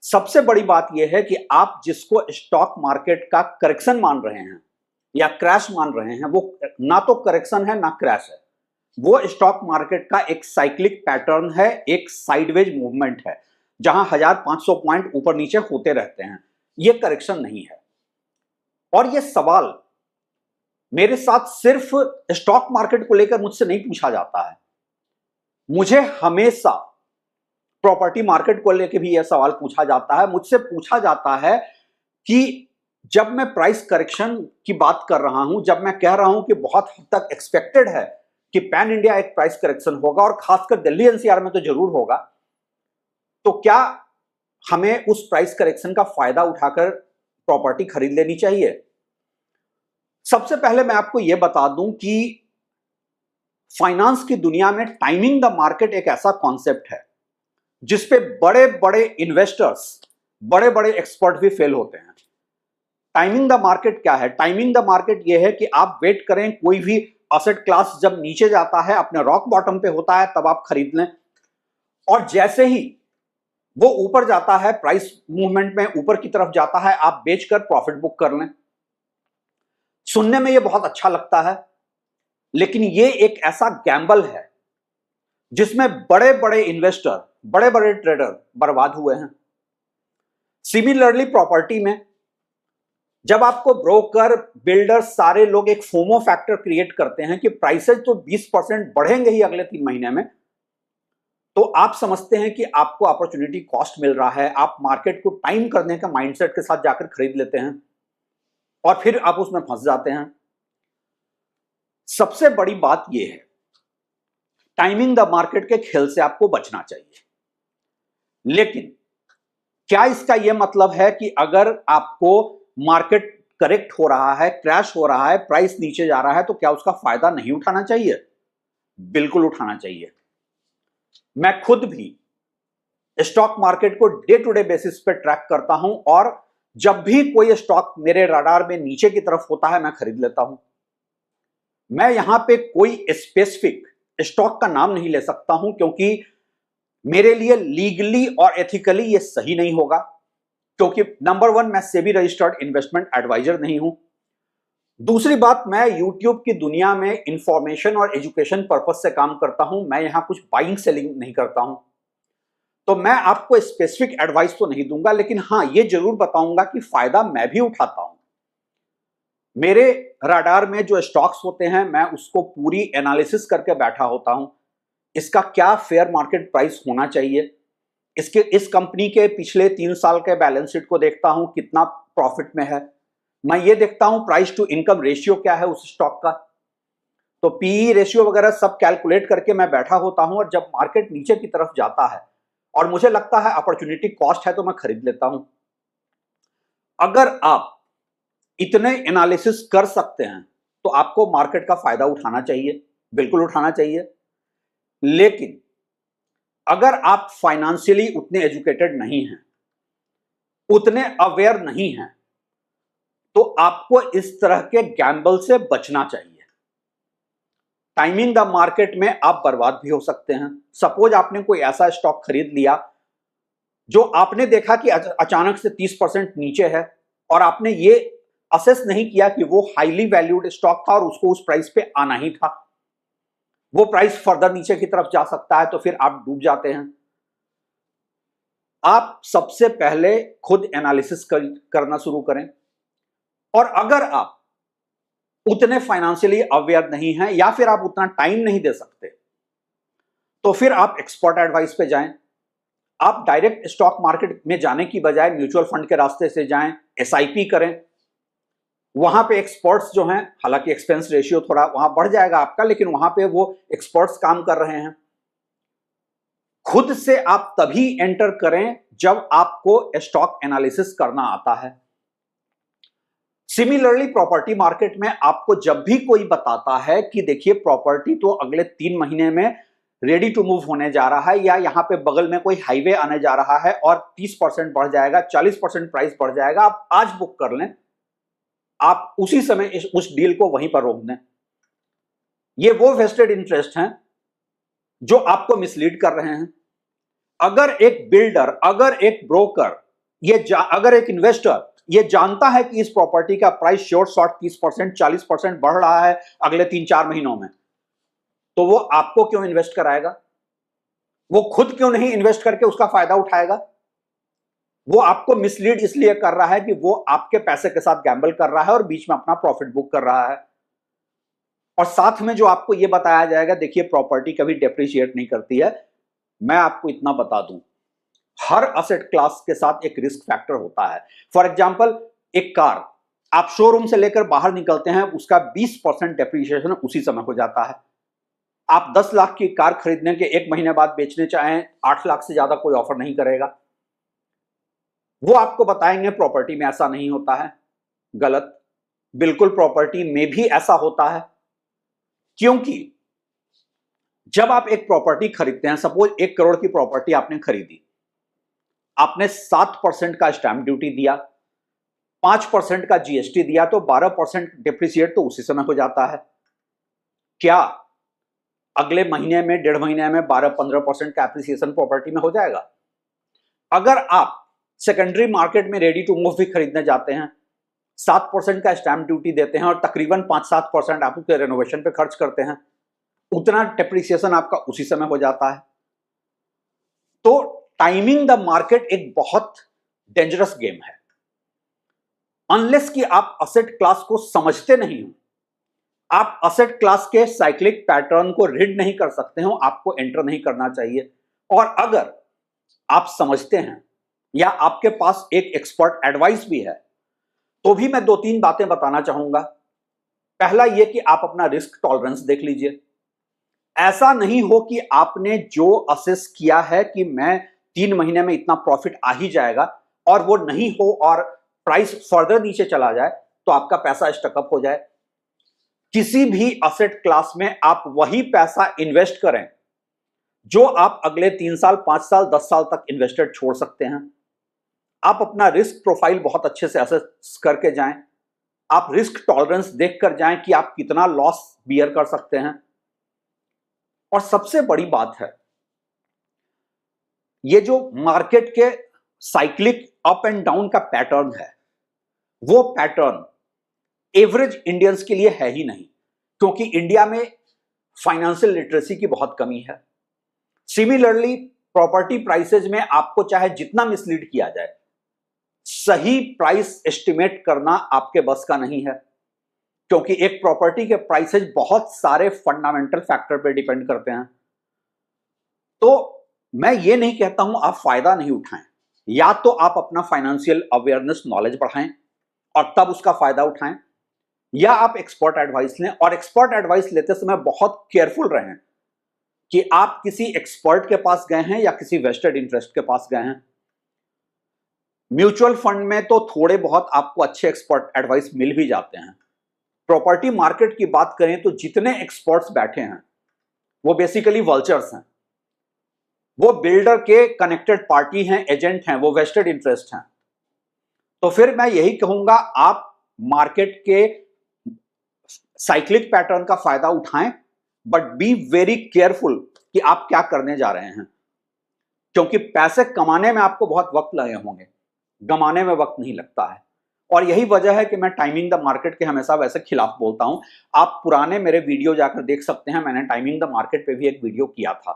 सबसे बड़ी बात यह है कि आप जिसको स्टॉक मार्केट का करेक्शन मान रहे हैं या क्रैश मान रहे हैं, वो ना तो करेक्शन है ना क्रैश है। वो स्टॉक मार्केट का एक साइक्लिक पैटर्न है, एक साइडवेज मूवमेंट है, जहां 1500 पॉइंट ऊपर नीचे होते रहते हैं। ये करेक्शन नहीं है। और ये सवाल मेरे साथ सिर्फ स्टॉक मार्केट को लेकर मुझसे नहीं पूछा जाता है, मुझे हमेशा प्रॉपर्टी मार्केट को लेकर भी यह सवाल पूछा जाता है। मुझसे पूछा जाता है कि जब मैं प्राइस करेक्शन की बात कर रहा हूं, जब मैं कह रहा हूं कि बहुत हद तक एक्सपेक्टेड है कि पैन इंडिया एक प्राइस करेक्शन होगा और खासकर दिल्ली एनसीआर में तो जरूर होगा, तो क्या हमें उस प्राइस करेक्शन का फायदा उठाकर प्रॉपर्टी खरीद लेनी चाहिए? सबसे पहले मैं आपको यह बता दूं कि फाइनेंस की दुनिया में टाइमिंग द मार्केट एक ऐसा कॉन्सेप्ट है जिसपे बड़े बड़े इन्वेस्टर्स, बड़े बड़े एक्सपर्ट भी फेल होते हैं। टाइमिंग द मार्केट क्या है? टाइमिंग द मार्केट यह है कि आप वेट करें, कोई भी असेट क्लास जब नीचे जाता है, अपने रॉक बॉटम पे होता है, तब आप खरीद लें, और जैसे ही वो ऊपर जाता है, प्राइस मूवमेंट में ऊपर की तरफ जाता है, आप बेचकर प्रॉफिट बुक कर लें। सुनने में ये बहुत अच्छा लगता है, लेकिन ये एक ऐसा गैम्बल है जिसमें बड़े बड़े इन्वेस्टर, बड़े बड़े ट्रेडर बर्बाद हुए हैं। सिमिलरली प्रॉपर्टी में जब आपको ब्रोकर, बिल्डर, सारे लोग एक फोमो फैक्टर क्रिएट करते हैं कि प्राइसेस तो 20% बढ़ेंगे ही अगले 3 महीने में, तो आप समझते हैं कि आपको अपॉर्चुनिटी कॉस्ट मिल रहा है, आप मार्केट को टाइम करने का माइंडसेट के साथ जाकर खरीद लेते हैं और फिर आप उसमें फंस जाते हैं। सबसे बड़ी बात यह है, टाइमिंग द मार्केट के खेल से आपको बचना चाहिए। लेकिन क्या इसका यह मतलब है कि अगर आपको मार्केट करेक्ट हो रहा है, क्रैश हो रहा है, प्राइस नीचे जा रहा है, तो क्या उसका फायदा नहीं उठाना चाहिए? बिल्कुल उठाना चाहिए। मैं खुद भी स्टॉक मार्केट को डे टू डे बेसिस पे ट्रैक करता हूं और जब भी कोई स्टॉक मेरे रडार में नीचे की तरफ होता है, मैं खरीद लेता हूं। मैं यहां पे कोई स्पेसिफिक स्टॉक का नाम नहीं ले सकता हूं, क्योंकि मेरे लिए लीगली और एथिकली ये सही नहीं होगा, क्योंकि नंबर 1, मैं सेबी रजिस्टर्ड इन्वेस्टमेंट एडवाइजर नहीं हूं। दूसरी बात, मैं यूट्यूब की दुनिया में इंफॉर्मेशन और एजुकेशन पर्पस से काम करता हूं, मैं यहां कुछ बाइंग सेलिंग नहीं करता हूं। तो मैं आपको स्पेसिफिक एडवाइस तो नहीं दूंगा, लेकिन हां, यह जरूर बताऊंगा कि फायदा मैं भी उठाता हूं। मेरे रडार में जो स्टॉक्स होते हैं, मैं उसको पूरी एनालिसिस करके बैठा होता हूं। इसका क्या फेयर मार्केट प्राइस होना चाहिए, इस कंपनी के पिछले 3 साल के बैलेंस शीट को देखता हूं, कितना प्रॉफिट में है। मैं ये देखता हूं प्राइस टू इनकम रेशियो क्या है उस स्टॉक का। तो पीई रेशियो वगैरह सब कैलकुलेट करके मैं बैठा होता हूं, और जब मार्केट नीचे की तरफ जाता है और मुझे लगता है अपॉर्चुनिटी कॉस्ट है, तो मैं खरीद लेता हूं। अगर आप इतने एनालिसिस कर सकते हैं तो आपको मार्केट का फायदा उठाना चाहिए, बिल्कुल उठाना चाहिए। लेकिन अगर आप फाइनेंशियली उतने एजुकेटेड नहीं हैं, उतने अवेयर नहीं हैं, तो आपको इस तरह के गैम्बल से बचना चाहिए। टाइमिंग द मार्केट में आप बर्बाद भी हो सकते हैं। सपोज आपने कोई ऐसा स्टॉक खरीद लिया जो आपने देखा कि अचानक से 30% नीचे है, और आपने ये असेस नहीं किया कि वो हाईली वैल्यूड स्टॉक था और उसको उस प्राइस पे आना ही था। वो प्राइस फर्दर नीचे की तरफ जा सकता है, तो फिर आप डूब जाते हैं। आप सबसे पहले खुद एनालिसिस करना शुरू करें, और अगर आप उतने फाइनेंशियली अवेयर नहीं हैं या फिर आप उतना टाइम नहीं दे सकते, तो फिर आप एक्सपर्ट एडवाइस पे जाएं। आप डायरेक्ट स्टॉक मार्केट में जाने की बजाय म्यूचुअल फंड के रास्ते से जाएं, एसआईपी करें। वहां पे एक्सपर्ट्स जो हैं, हालांकि एक्सपेंस रेशियो थोड़ा वहां बढ़ जाएगा आपका, लेकिन वहां पे वो एक्सपर्ट्स काम कर रहे हैं। खुद से आप तभी एंटर करें जब आपको स्टॉक एनालिसिस करना आता है। सिमिलरली प्रॉपर्टी मार्केट में आपको जब भी कोई बताता है कि देखिए प्रॉपर्टी तो अगले 3 महीने में रेडी टू मूव होने जा रहा है, या यहां पे बगल में कोई हाईवे आने जा रहा है और 30% बढ़ जाएगा, 40% प्राइस बढ़ जाएगा, आप आज बुक कर लें, आप उसी समय उस डील को वहीं पर रोक दें। ये वो वेस्टेड इंटरेस्ट हैं जो आपको मिसलीड कर रहे हैं। अगर एक बिल्डर, अगर एक ब्रोकर अगर एक इन्वेस्टर ये जानता है कि इस प्रॉपर्टी का प्राइस शॉर्ट शॉर्ट 30% 40% बढ़ रहा है अगले 3-4 महीनों में, तो वो आपको क्यों इन्वेस्ट कराएगा? वो खुद क्यों नहीं इन्वेस्ट करके उसका फायदा उठाएगा? वो आपको मिसलीड इसलिए कर रहा है कि वो आपके पैसे के साथ गैम्बल कर रहा है और बीच में अपना प्रॉफिट बुक कर रहा है। और साथ में जो आपको ये बताया जाएगा, देखिए प्रॉपर्टी कभी डेप्रिशिएट नहीं करती है। मैं आपको इतना बता दूं, हर असेट क्लास के साथ एक रिस्क फैक्टर होता है। फॉर एग्जांपल, एक कार आप शोरूम से लेकर बाहर निकलते हैं, उसका 20% डेप्रिसिएशन उसी समय हो जाता है। आप 10 लाख की कार खरीदने के 1 महीने बाद बेचने चाहें, 8 लाख से ज्यादा कोई ऑफर नहीं करेगा। वो आपको बताएंगे प्रॉपर्टी में ऐसा नहीं होता है। गलत। बिल्कुल प्रॉपर्टी में भी ऐसा होता है, क्योंकि जब आप एक प्रॉपर्टी खरीदते हैं, सपोज 1 करोड़ की प्रॉपर्टी आपने खरीदी, आपने 7% का स्टैंप ड्यूटी दिया, 5% का जीएसटी दिया, तो 12% डिप्रिसिएट तो उसी समय हो जाता है। क्या अगले महीने में, 1.5 महीने में 12-15% का एप्रिसिएशन प्रॉपर्टी में हो जाएगा? अगर आप सेकेंडरी मार्केट में रेडी टू मूव भी खरीदने जाते हैं, 7% का स्टैंप ड्यूटी देते हैं और तकरीबन 5-7% आप उसके रेनोवेशन पे खर्च करते हैं, उतना डेप्रिसिएशन आपका उसी समय हो जाता है। तो टाइमिंग द मार्केट एक बहुत डेंजरस गेम है। अनलेस कि आप असेट क्लास को समझते नहीं हो, आप असेट क्लास के साइक्लिक पैटर्न को रीड नहीं कर सकते हो, आपको एंटर नहीं करना चाहिए। और अगर आप समझते हैं या आपके पास एक एक्सपर्ट एडवाइस भी है, तो भी मैं 2-3 बातें बताना चाहूंगा। पहला यह कि आप अपना रिस्क टॉलरेंस देख लीजिए। ऐसा नहीं हो कि आपने जो असेस किया है कि मैं 3 महीने में इतना प्रॉफिट आ ही जाएगा, और वो नहीं हो और प्राइस फर्दर नीचे चला जाए तो आपका पैसा स्टकअप हो जाए। किसी भी असेट क्लास में आप वही पैसा इन्वेस्ट करें जो आप अगले 3 साल, 5 साल, 10 साल तक इन्वेस्टेड छोड़ सकते हैं। आप अपना रिस्क प्रोफाइल बहुत अच्छे से असेस करके जाएं। आप रिस्क टॉलरेंस देखकर जाएं कि आप कितना लॉस बियर कर सकते हैं। और सबसे बड़ी बात है, ये जो मार्केट के साइक्लिक अप एंड डाउन का पैटर्न है, वो पैटर्न एवरेज इंडियंस के लिए है ही नहीं, क्योंकि इंडिया में फाइनेंशियल लिटरेसी की बहुत कमी है। सिमिलरली प्रॉपर्टी प्राइसेज में आपको चाहे जितना मिसलीड किया जाए, सही प्राइस एस्टिमेट करना आपके बस का नहीं है, क्योंकि एक प्रॉपर्टी के प्राइसेज बहुत सारे फंडामेंटल फैक्टर पे डिपेंड करते हैं। तो मैं ये नहीं कहता हूं आप फायदा नहीं उठाएं, या तो आप अपना फाइनेंशियल अवेयरनेस नॉलेज बढ़ाएं और तब उसका फायदा उठाएं, या आप एक्सपर्ट एडवाइस लें। और एक्सपर्ट एडवाइस लेते समय बहुत केयरफुल रहें कि आप किसी एक्सपर्ट के पास गए हैं या किसी वेस्टेड इंटरेस्ट के पास गए हैं। म्यूचुअल फंड में तो थोड़े बहुत आपको अच्छे एक्सपर्ट एडवाइस मिल भी जाते हैं। प्रॉपर्टी मार्केट की बात करें तो जितने एक्सपर्ट्स बैठे हैं वो बेसिकली वल्चर्स हैं, वो बिल्डर के कनेक्टेड पार्टी हैं, एजेंट हैं, वो वेस्टेड इंटरेस्ट हैं। तो फिर मैं यही कहूंगा, आप मार्केट के साइक्लिक पैटर्न का फायदा उठाएं, बट बी वेरी केयरफुल कि आप क्या करने जा रहे हैं, क्योंकि पैसे कमाने में आपको बहुत वक्त लगे होंगे, गमाने में वक्त नहीं लगता है। और यही वजह है कि मैं टाइमिंग द मार्केट के हमेशा वैसे खिलाफ बोलता हूं। आप पुराने मेरे वीडियो जाकर देख सकते हैं, मैंने टाइमिंग द मार्केट पे भी एक वीडियो किया था।